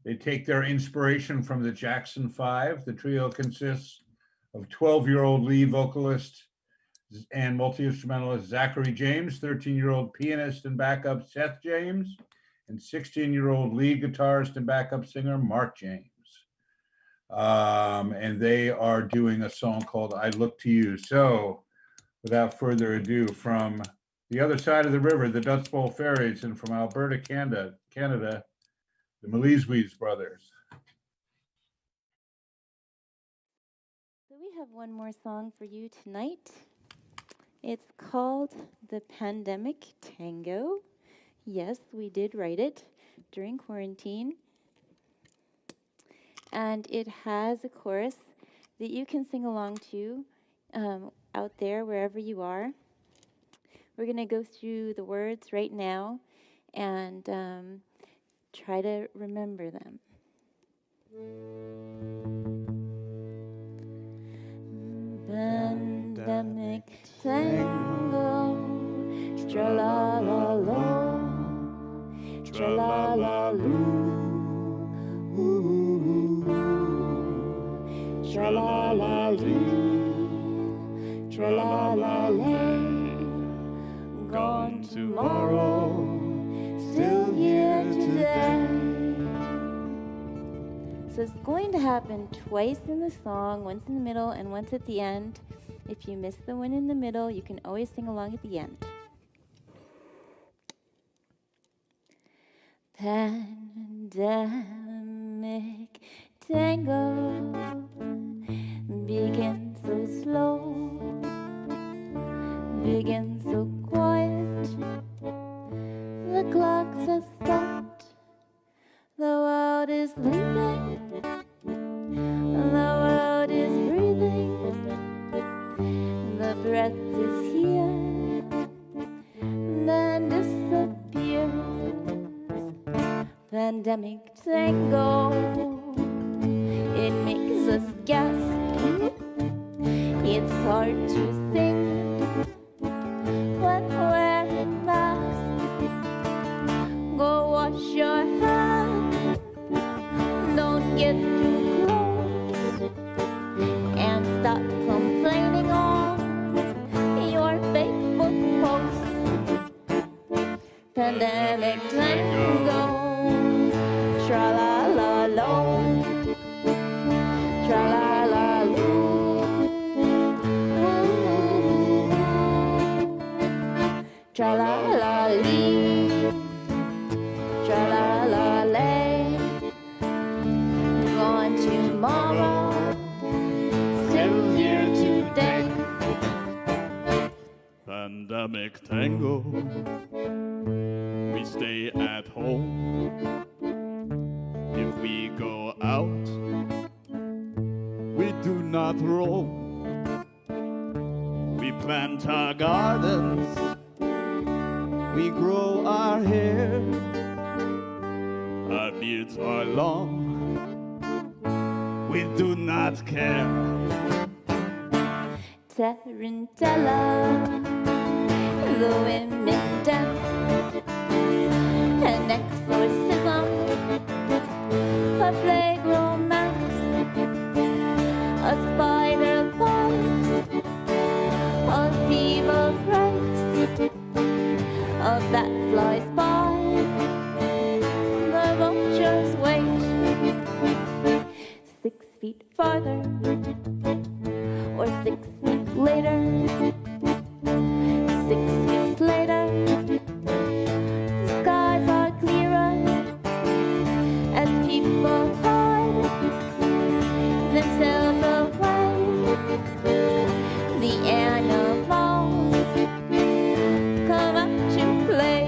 They take their inspiration from the Jackson Five. The trio consists of 12-year-old lead vocalist and multi-instrumentalist Zachary James, 13-year-old pianist and backup Seth James, and 16-year-old lead guitarist and backup singer Mark James. And they are doing a song called I Look to You. So without further ado, from the other side of the river, the Dust Bowl Fairies, and from Alberta, Canada, the Malizi's brothers. So we have one more song for you tonight. It's called The Pandemic Tango. Yes, we did write it during quarantine. And it has a chorus that you can sing along to out there, wherever you are. We're going to go through the words right now and try to remember them. Pandemic tango, tra-la-la-la, tra-la-la-loo, tra-la-la-lee, tra-la-la-lay, gone tomorrow, still here today. So it's going to happen twice in the song, once in the middle and once at the end. If you miss the one in the middle, you can always sing along at the end. Pandemic tango begins so slow, begins so quiet. The clocks have stopped, the world is sleeping, the world is breathing, the breath is here, then disappears. Pandemic tango, it makes us gasp. It's hard to think when we're get too close and stop complaining on your Facebook post. Pandemic tango, tra la la lo, tra la la loo, tra la la lee, tra la la lay. Gone tomorrow, still here today. Pandemic tango, we stay at home. If we go out, we do not roam. We plant our gardens, we grow our hair. Our beards are long, we do not care. Tarantella, the women dance, an exorcism, a plague romance, a spider bites, a fever breaks, a bat flies by, the vultures wait 6 feet farther or 6 feet later, 6 weeks later, the skies are clearer as people hide themselves away. The animals come out to play.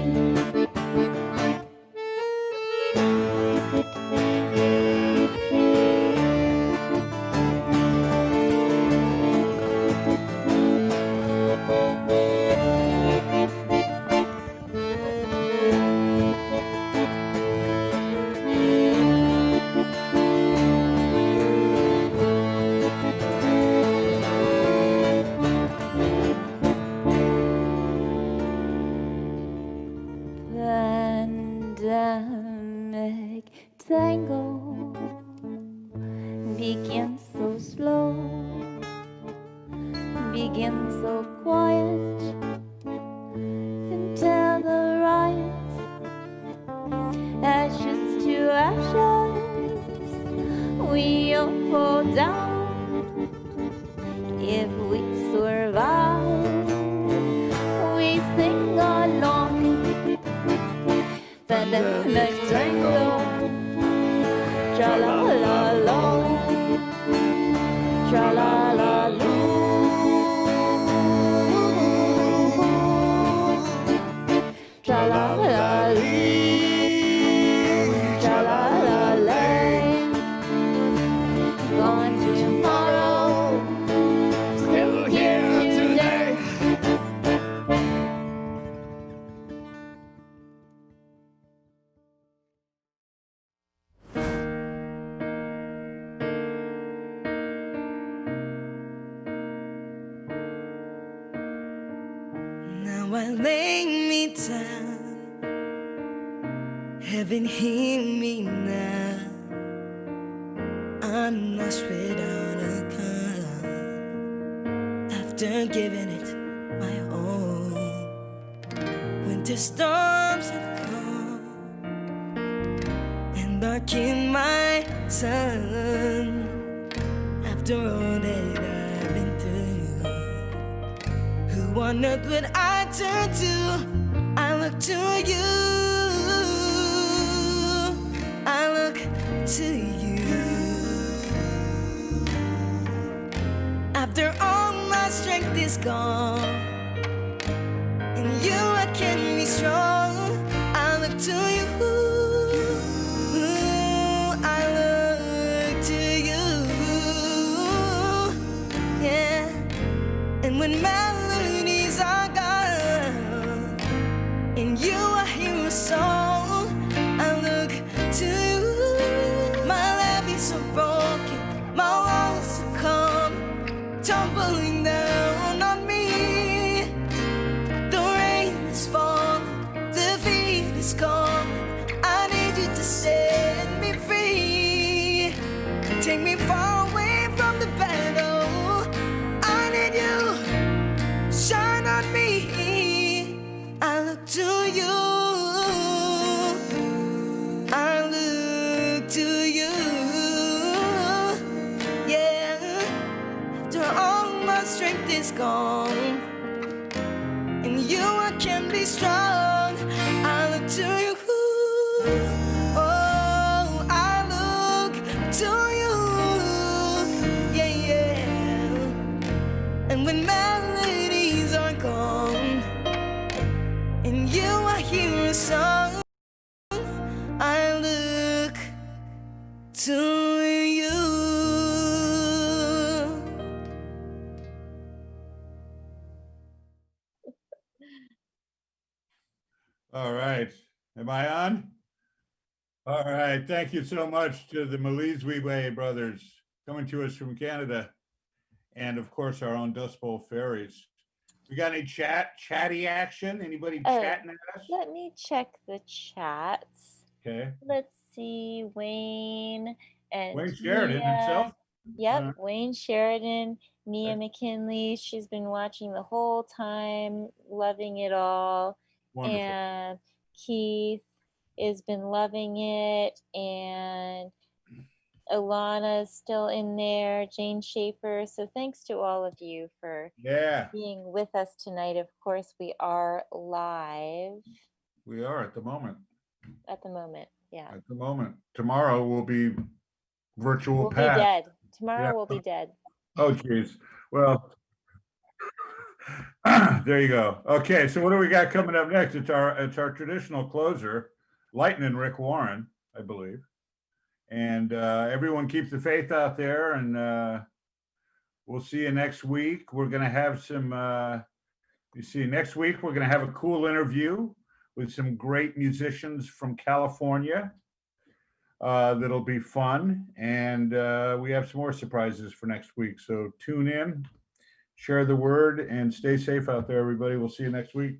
Pandemic tango begins so slow, begins so quiet until the riots, ashes to ashes, we all fall down. If we survive, we sing along. Pandemic tango, tra la la lo, tra la la loo, tra la la lee, tra la la lay. Gone tomorrow, still here today. Now I lay me down, heaven hear me now. I'm lost without a cause, after giving it my all. Winter storms have come and darkened my sun. After all that I've been through, who on earth would I turn to? I look to you, I look to you. After all my strength is gone, in you I can be strong. I look to you, I look to you, yeah. And when melodies are gone, in you I hear a song. I look to you. My life is so broken, my walls have come tumbling down on me. The rain gone. And you, I can be strong. I look to you. Oh, I look to you. Yeah, yeah. And when melodies are gone, and you, I hear a song, I look to you. All right. Am I on? All right. Thank you so much to the Malizwe brothers coming to us from Canada. And of course, our own Dust Bowl Fairies. We got any chatty action? Anybody chatting at us? Let me check the chats. Okay. Let's see, Wayne and Wayne Sheridan himself? Yep, Wayne Sheridan, Mia McKinley. She's been watching the whole time, loving it all. Wonderful. And Keith has been loving it. And Alana's still in there, Jane Schaefer. So thanks to all of you for being with us tonight. Of course, we are live. We are at the moment. At the moment, yeah. At the moment. Tomorrow we'll be virtual We'll Pat. be dead. Tomorrow we'll be dead. Oh, geez. Well, there you go. Okay, so what do we got coming up next? It's our traditional closer, Lightning Rick Warren, I believe. And everyone keep the faith out there, and we'll see you next week. We're going to have some, next week we're going to have a cool interview with some great musicians from California. That'll be fun. And we have some more surprises for next week. So tune in, share the word, and stay safe out there, everybody. We'll see you next week.